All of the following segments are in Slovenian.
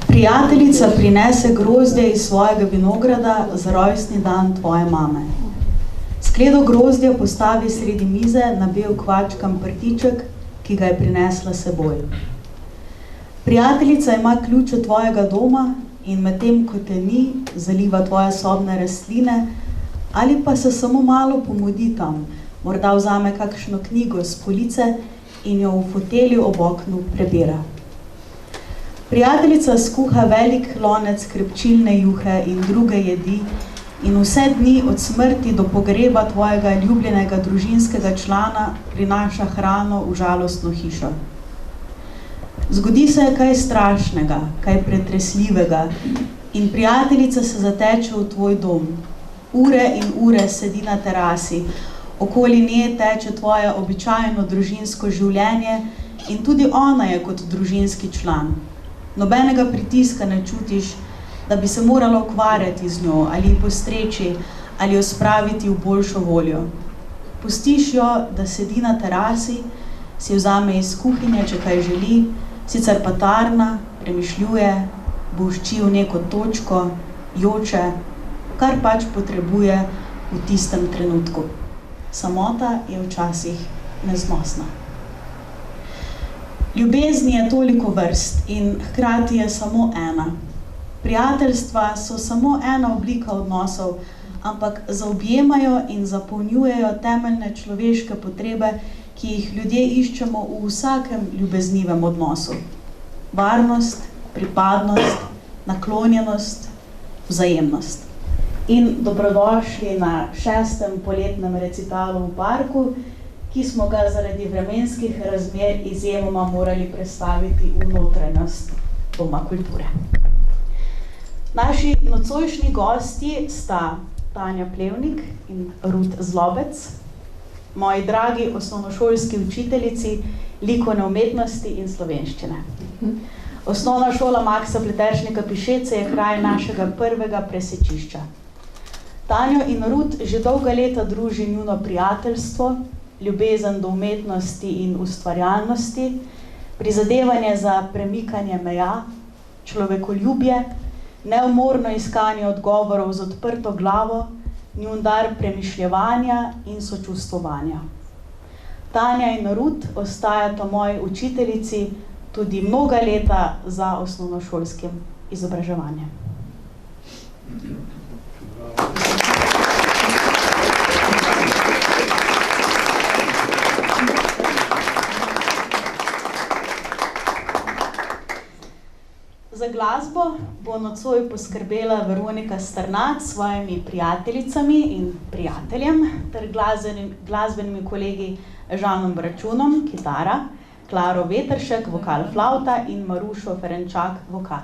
Prijateljica prinese grozdje iz svojega vinograda za rojstni dan tvoje mame. Skledo grozdja postavi sredi mize na bel kvačkam prtiček, ki ga je prinesla seboj. Prijateljica ima ključ od tvojega doma in medtem, ko te ni, zaliva tvoje sobne rastline ali pa se samo malo pomodi tam, morda vzame kakšno knjigo s police in jo v fotelju ob oknu prebira. Prijateljica skuha velik lonec krepčilne juhe in druge jedi in vse dni od smrti do pogreba tvojega ljubljenega družinskega člana prinaša hrano v žalostno hišo. Zgodi se kaj strašnega, kaj pretresljivega in prijateljica se zateče v tvoj dom. Ure in ure sedi na terasi, okoli nje teče tvoje običajno družinsko življenje in tudi ona je kot družinski član. Nobenega pritiska ne čutiš, da bi se morala ukvarjati z njo ali postreči ali jo spraviti v boljšo voljo. Pustiš jo, da sedi na terasi, si vzame iz kuhinje, če kaj želi, sicer pa tarna, premišljuje, bolšči v neko točko, joče, kar pač potrebuje v tistem trenutku. Samota je včasih neznosna. Ljubezni je toliko vrst in hkrati je samo ena. Prijateljstva so samo ena oblika odnosov, ampak zaobjemajo in zapolnjujejo temeljne človeške potrebe, ki jih ljudje iščemo v vsakem ljubeznivem odnosu. Varnost, pripadnost, naklonjenost, vzajemnost. In dobrodošli na 6. poletnem recitalu v parku, ki smo ga zaradi vremenskih razmer izjemoma morali prestaviti v notranjost Doma kulture. Naši nocojšnji gosti sta Tanja Plevnik in Rut Zlobec, moji dragi osnovnošolski učiteljici likovne umetnosti in slovenščine. Osnovna šola Maksa Pleteršnika Pišece je kraj našega prvega presečišča. Tanjo in Rut že dolga leta druži njuno prijateljstvo, ljubezen do umetnosti in ustvarjalnosti, prizadevanje za premikanje meja, človekoljubje, neumorno iskanje odgovorov z odprto glavo, njun dar premišljevanja in sočustvovanja. Tanja in Rut ostajata moji učiteljici tudi mnoga leta za osnovnošolskim izobraževanjem. Za glasbo bo nocoj poskrbela Veronika Strnad s svojimi prijateljicami in prijateljem ter glasbenimi kolegi Žanom Bračunom, kitara, Klaro Vetršek, vokal flauta in Marušo Ferenčak, vokal.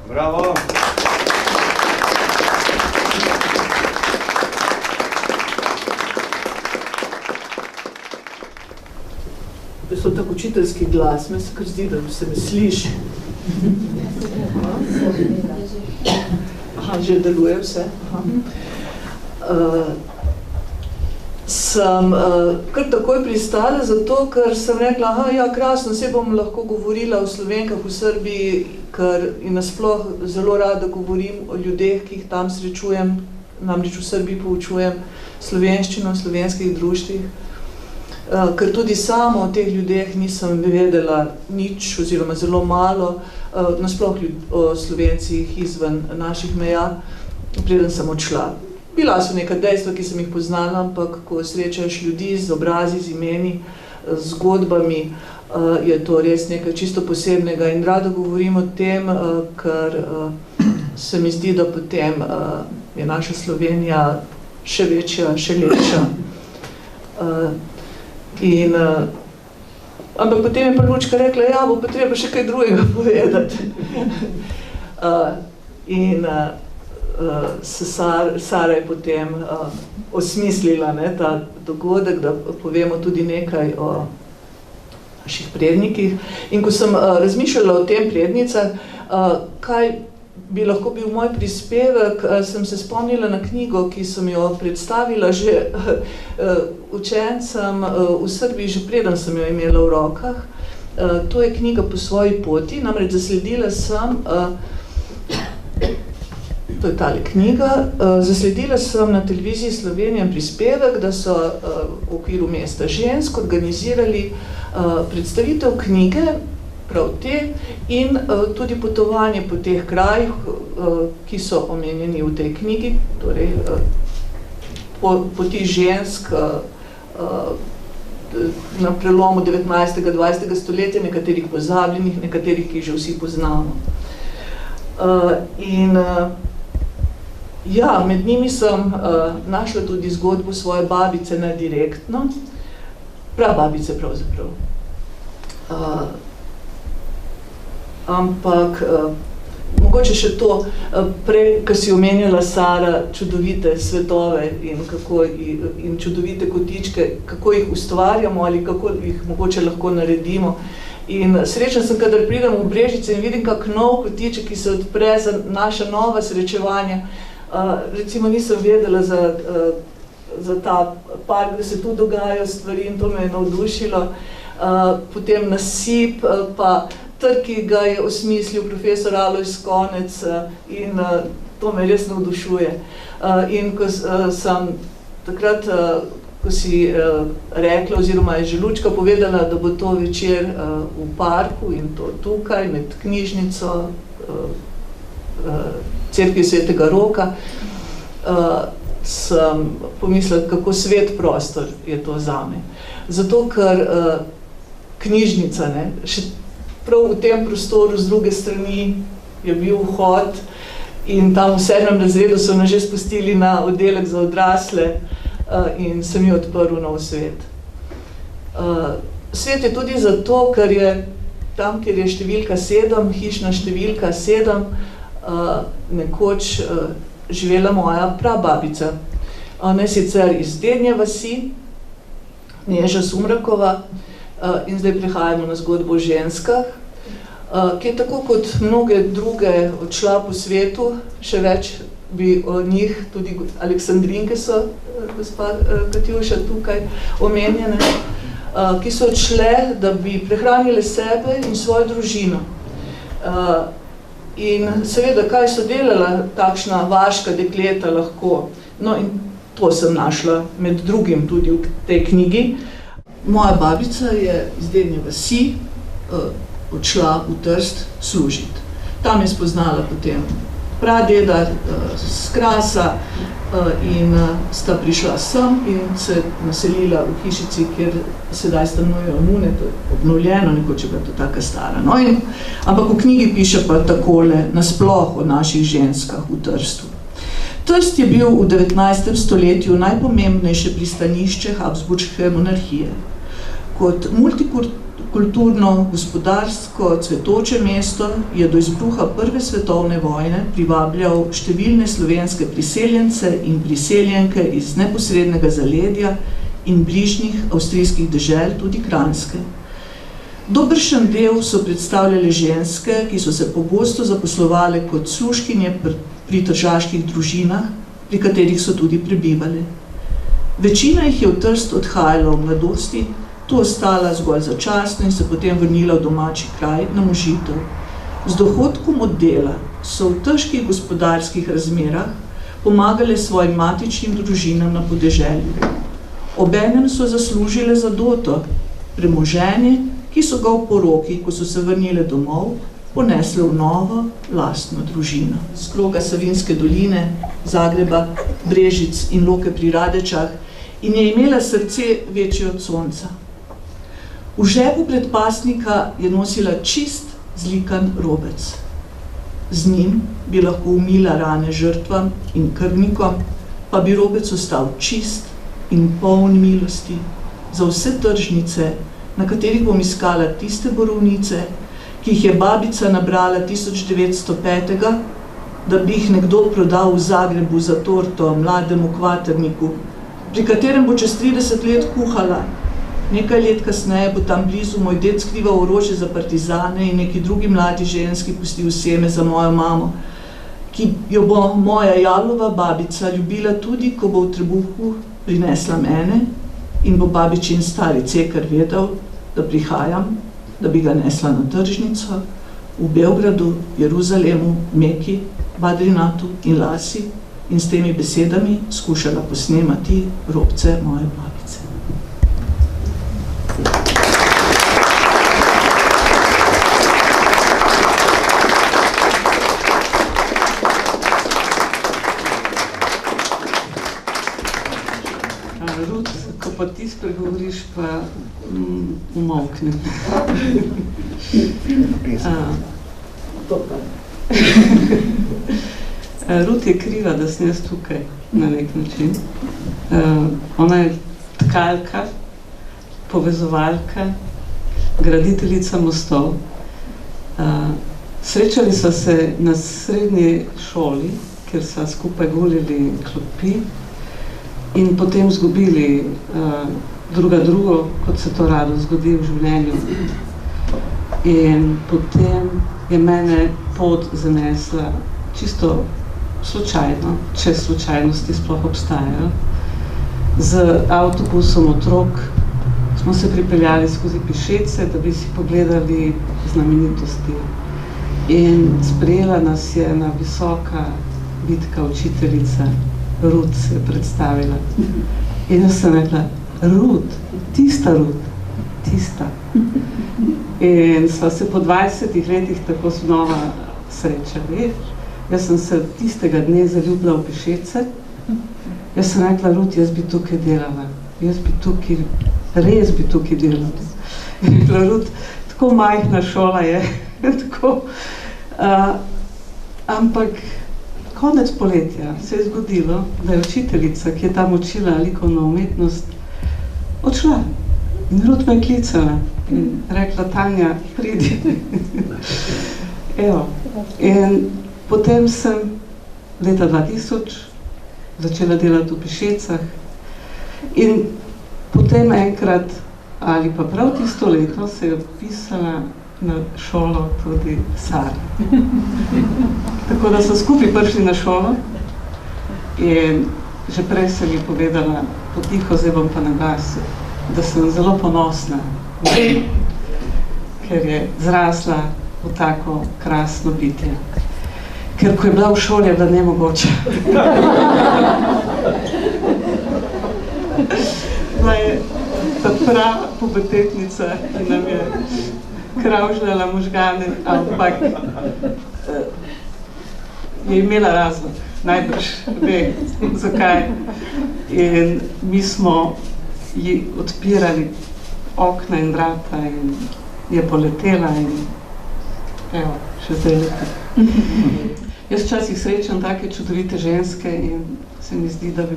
Bravo! To je tako učiteljski glas, meni se kar zdi, da se me sliši. Aha, že deluje vse. Sem kar takoj pristala zato, ker sem rekla, ja, krasno, se bom lahko govorila o Slovenkah v Srbiji, ker in nasploh zelo rada govorim o ljudeh, ki jih tam srečujem, namreč v Srbiji poučujem slovenščino v slovenskih društvih. ker tudi sama o teh ljudeh nisem vedela nič oziroma zelo malo, nasploh o Slovencih izven naših meja, preden sem odšla. Bila so neka dejstva, ki sem jih poznala, ampak ko srečaš ljudi z obrazi, z imeni, z zgodbami, je to res nekaj čisto posebnega in rada govorim o tem, ker se mi zdi, da potem je naša Slovenija še večja, še lepša. Ampak potem je pa Lučka rekla, ja, bo pa treba še kaj drugega povedati. Sara je potem osmislila ta dogodek, da povemo tudi nekaj o naših prednikih. In ko sem razmišljala o tem prednicah, kaj bi lahko bil moj prispevek, sem se spomnila na knjigo, ki sem jo predstavila že učencem v Srbiji, že preden sem jo imela v rokah. To je knjiga Po svoji poti, namreč zasledila sem, to je tale knjiga, zasledila sem na televiziji Slovenija prispevek, da so v okviru Mesta žensk organizirali predstavitev knjige, prav te, in tudi potovanje po teh krajih, ki so omenjeni v tej knjigi, torej poti žensk na prelomu 19. 20. stoletja, nekaterih pozabljenih, nekaterih, ki že vsi poznamo. Ja, med njimi sem našla tudi zgodbo svoje babice na direktno, prababice pravzaprav. Ampak mogoče še to, prej, ko si omenjala, Sara, čudovite svetove in čudovite kotičke, kako jih ustvarjamo ali kako jih mogoče lahko naredimo. In srečna sem, kadar pridem v Brežice in vidim kak nov kotiček, ki se odpre za naša nova srečevanja. Recimo nisem vedela za ta park, da se tu dogajajo stvari in to me je navdušilo. Potem nasip, pa trg, ki ga je osmislil profesor Alojz Konec in to me res navdušuje. In ko sem takrat, ko si rekla, oziroma je že Lučka povedala, da bo to večer v parku in to tukaj med knjižnico Cerkvi Svetega Roka, sem pomislila, kako svet prostor je to zame. Zato, ker knjižnica, še prav v tem prostoru z druge strani je bil vhod in tam v 7. razredu so nas že spustili na oddelek za odrasle in sem jo odprl nov svet. Svet je tudi zato, ker je tam, kjer je številka 7, hišna številka 7, nekoč živela moja prababica. Ona je sicer iz Dednje vasi, Neža Sumrakova, in zdaj prihajamo na zgodbo o ženskah, ki je tako kot mnoge druge odšla po svetu, še več bi o njih, tudi Aleksandrinke so, gospa Katjuša tukaj omenjene, ki so odšle, da bi prehranile sebe in svojo družino. In seveda, kaj so delala takšna vaška dekleta lahko? No in to sem našla med drugim tudi v tej knjigi. Moja babica je iz Dednje vasi odšla v Trst služiti. Tam je spoznala potem pradeda s Krasa in sta prišla sem in se naselila v hišici, kjer sedaj stanujejo nune, to je obnovljeno, nekoč je bila to taka stara. No in, ampak v knjigi piše pa takole nasploh o naših ženskah v Trstu. Trst je bil v 19. stoletju najpomembnejše pristanišče Habsburške monarhije. Kot multikulturno, gospodarsko, cvetoče mesto je do izbruha Prve svetovne vojne privabljal številne slovenske priseljence in priseljenke iz neposrednega zaledja in bližnjih avstrijskih dežel, tudi Kranjske. Dobršen del so predstavljale ženske, ki so se pogosto zaposlovale kot služkinje pri tržaških družinah, pri katerih so tudi prebivale. Večina jih je v Trst odhajala v mladosti, tu ostala zgolj začasno in se potem vrnila v domači kraj na možitev. Z dohodkom od dela so v težkih gospodarskih razmerah pomagale svojim matičnim družinam na podeželju. Obenem so zaslužile za doto premoženje, ki so ga v poroki, ko so se vrnile domov, ponesle v novo lastno družino. Z kroga Savinjske doline, Zagreba, Brežic in Loke pri Radečah in je imela srce večje od sonca. V žepu predpasnika je nosila čist zlikan robec. Z njim bi lahko umila rane žrtvam in krvnikom, pa bi robec ostal čist in poln milosti za vse tržnice, na katerih bom iskala tiste borovnice, ki jih je babica nabrala 1905, da bi jih nekdo prodal v Zagrebu za torto mlademu kvaterniku, pri katerem bo čez 30 let kuhala. Nekaj let kasneje bo tam blizu moj ded skrival orožje za partizane in neki drugi mladi ženski pustil seme za mojo mamo, ki jo bo moja Jalova babica ljubila tudi, ko bo v trebuhu prinesla mene in bo babičin stari cekar vedel, da prihajam, da bi ga nesla na tržnico v Beogradu, Jeruzalemu, Meki, Badrinatu in Lasi in s temi besedami skušala posnemati robce moje babice. Rud, ko pa ti spregovoriš, pa umolknem. Rud je kriva, da sem jaz tukaj na nek način. Ona je tkalka, povezovalka, graditeljica mostov. Srečali so se na srednji šoli, kjer so skupaj gulili klopi in potem zgubili drugo, kot se to rado zgodi v življenju. In potem je mene pot zanesla čisto slučajno, če slučajnosti sploh obstajajo. Z avtobusom otrok smo se pripeljali skozi Pišece, da bi si pogledali znamenitosti. In sprejela nas je ena visoka, vitka učiteljica, Rud se je predstavila. In jaz sem rekla, Rud, tista Rud, tista. In sva se po 20 letih tako znova srečali. Jaz sem se tistega dne zaljubila v Pišece. Jaz sem rekla, Rud, jaz bi tukaj delala. Jaz bi tukaj, res bi tukaj delala. In rekla, Rud, tako majhna šola je. Tako, ampak konec poletja se je zgodilo, da je učiteljica, ki je tam učila likovno umetnost, odšla. In Rud me je klicala in rekla, Tanja, pridi. Evo. In potem sem leta 2000 začela delati v Pišecah in potem enkrat, ali pa prav tisto leto, se je odpisala na šolo tudi Sara. Tako da so skupaj prišli na šolo in že prej sem ji povedala, potiho, zdaj bom pa na glas, da sem zelo ponosna, ker je zrasla v tako krasno bitje. Ker ko je bila v šoli, je bila nemogoče. Bila je ta prava pubertetnica, ki nam je kravžljala možgane, ampak je imela razlog, najbrž ve, zakaj. In mi smo ji odpirali okna in vrata in je poletela in evo, še zdaj leta. Jaz včasih srečam take čudovite ženske in se mi zdi, da bi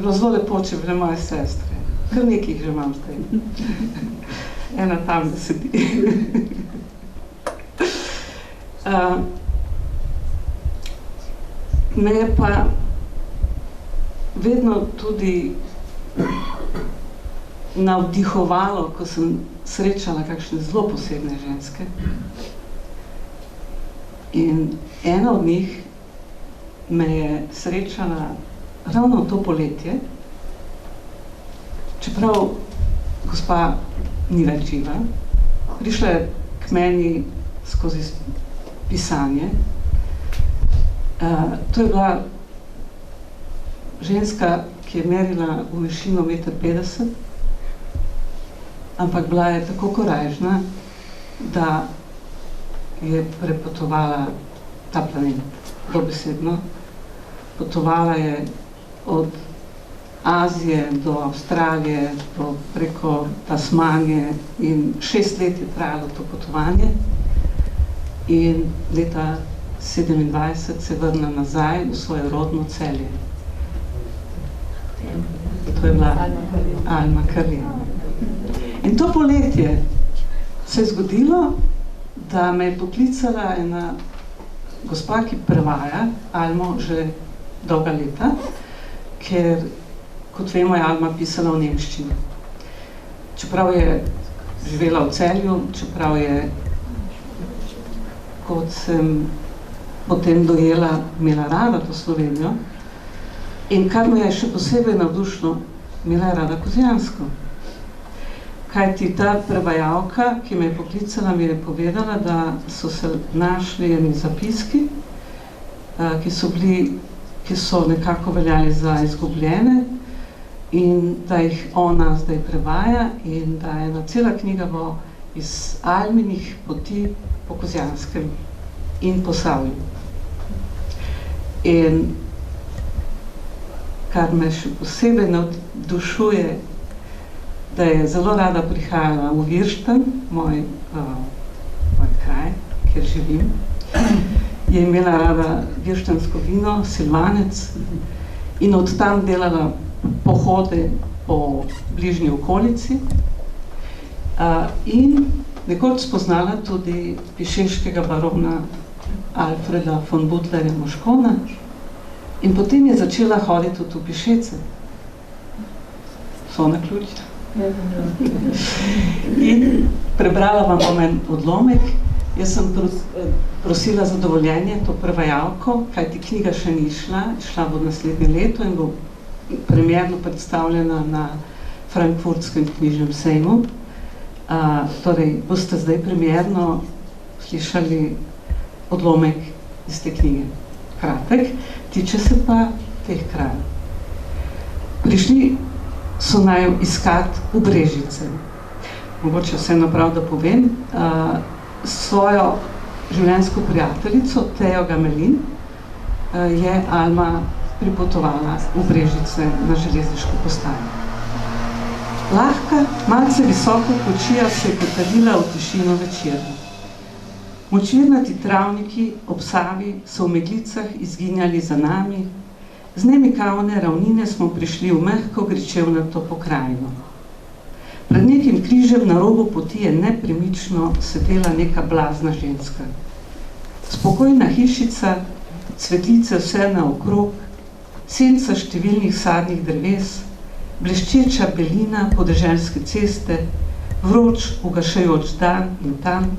bilo zelo lepo, če bi bile moje sestre. Kar nekih že imam zdaj. Ena tam da sedi. Me je pa vedno tudi navdihovalo, ko sem srečala kakšne zelo posebne ženske. In ena od njih me je srečala ravno to poletje, čeprav gospa ni več živa, prišla je k meni skozi pisanje. To je bila ženska, ki je merila v višino 1,50 m, ampak bila je tako korajžna, da je prepotovala ta planet, dobesedno. Potovala je od Azije do Avstralije, preko Tasmanije in 6 let je trajalo to potovanje in leta 27 se vrna nazaj v svoje rodno Celje. To je bila Alma Carlier. In to poletje se je zgodilo, da me je poklicala ena gospa, ki prevaja Almo že dolga leta, ker, kot vemo, je Alma pisala v nemščini. Čeprav je živela v Celju, čeprav je, kot sem potem dojela, imela rada to Slovenijo. In kar me je še posebej navdušilo, imela je rada Kozjansko. Kajti ta prevajalka, ki me je poklicala, mi je povedala, da so se našli eni zapiski, ki so nekako veljali za izgubljene in da jih ona zdaj prevaja in da je ena cela knjiga bo iz Alminih poti po Kozjanskem in Posavju. In kar me še posebej navdušuje, da je zelo rada prihajala v Virštan, moj kraj, kjer živim. Je imela rada virštansko vino, silvanec in od tam delala pohode po bližnji okolici in nekoč spoznala tudi pišeškega barona Alfreda von Butlerja Moškona in potem je začela hoditi tudi v Pišece. So na ključ. In prebrala vam bom en odlomek. Jaz sem prosila za dovoljenje to prevajalko, kajti knjiga še ni šla bo naslednje leto in bo premierno predstavljena na Frankfurtskem knjižnem sejmu. Torej, boste zdaj premierno slišali odlomek iz te knjige. Kratek, tiče se pa teh krajev. Prišli so naju iskat v Brežice. Mogoče vseeno prav, da povem, svojo življenjsko prijateljico, Tejo Gamelin, je Alma pripotovala v Brežice na železniško postajo. Lahka, malce visoko kočija se je kotalila v tišino večera. Močvirnati travniki ob Savi so v meglicah izginjali za nami, z nemikavne ravnine smo prišli v mehko gričevnato pokrajino. Pred nekim križem na robu poti je nepremično sedela neka blazna ženska. Spokojna hišica, cvetlice vse naokrog, senca številnih sadnih dreves, bleščeča belina podeželske ceste, vroč, ugašajoč dan in tam,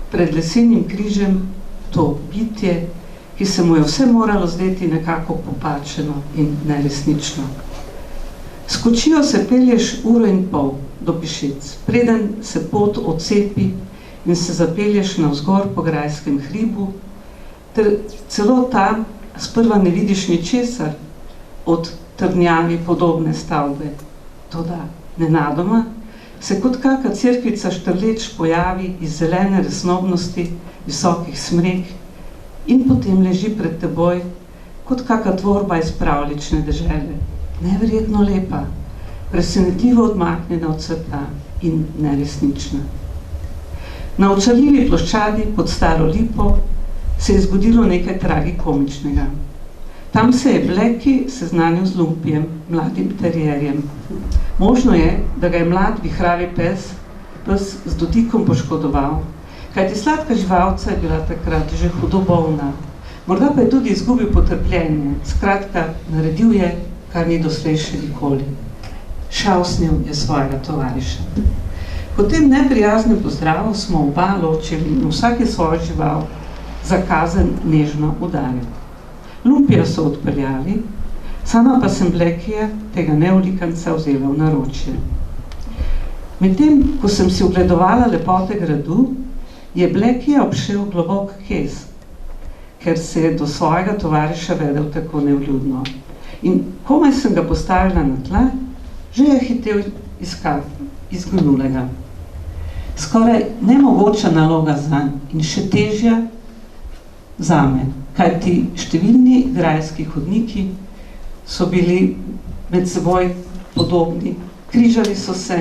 pred lesenim križem to bitje, ki se mu je vse moralo zdeti nekako popačeno in neresnično. S kočijo se pelješ 1,5 ure do Pišec, preden se pot odcepi in se zapelješ navzgor po grajskem hribu, ter celo tam sprva ne vidiš ničesar od trdnjavi podobne stavbe. Toda nenadoma se kot kaka cerkvica štrleč pojavi iz zelene resnobnosti, visokih smrek in potem leži pred teboj kot kaka tvorba iz pravlične dežele. Neverjetno lepa, presenetljivo odmaknjena od sveta in neresnična. Na očarljivi ploščadi pod staro lipo se je zgodilo nekaj tragikomičnega. Tam se je Bleki seznanil z Lumpijem, mladim terierjem. Možno je, da ga je mlad vihravi pes z dotikom poškodoval, kajti sladka živalca je bila takrat že hudo bolna. Morda pa je tudi izgubil potrpljenje, skratka, naredil je, kar ni doslej še nikoli. Šausnil je svojega tovariša. Po tem neprijaznem pozdravu smo oba ločili in vsak je svojo žival za kazen nežno udaril. Lumpija so odpeljali, sama pa sem Blekija, tega neolikanca, vzela v naročje. Medtem, ko sem si ogledovala lepote gradu, je Blekija obšel globok kez, ker se je do svojega tovariša vedel tako nevljudno. In komaj sem ga postavila na tla, že je hitel iskati izginulega. Skoraj nemogoča naloga zanj in še težja zame, kajti številni grajski hodniki so bili med seboj podobni, križali so se,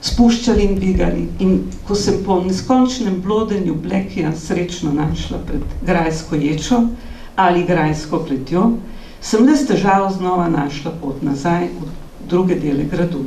spuščali in dvigali. In ko sem po neskončnem blodenju Blekija srečno našla pred grajsko ječo ali grajsko kletjo, sem le s težavo znova našla pot nazaj v druge dele gradu.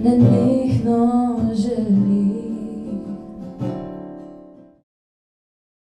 Then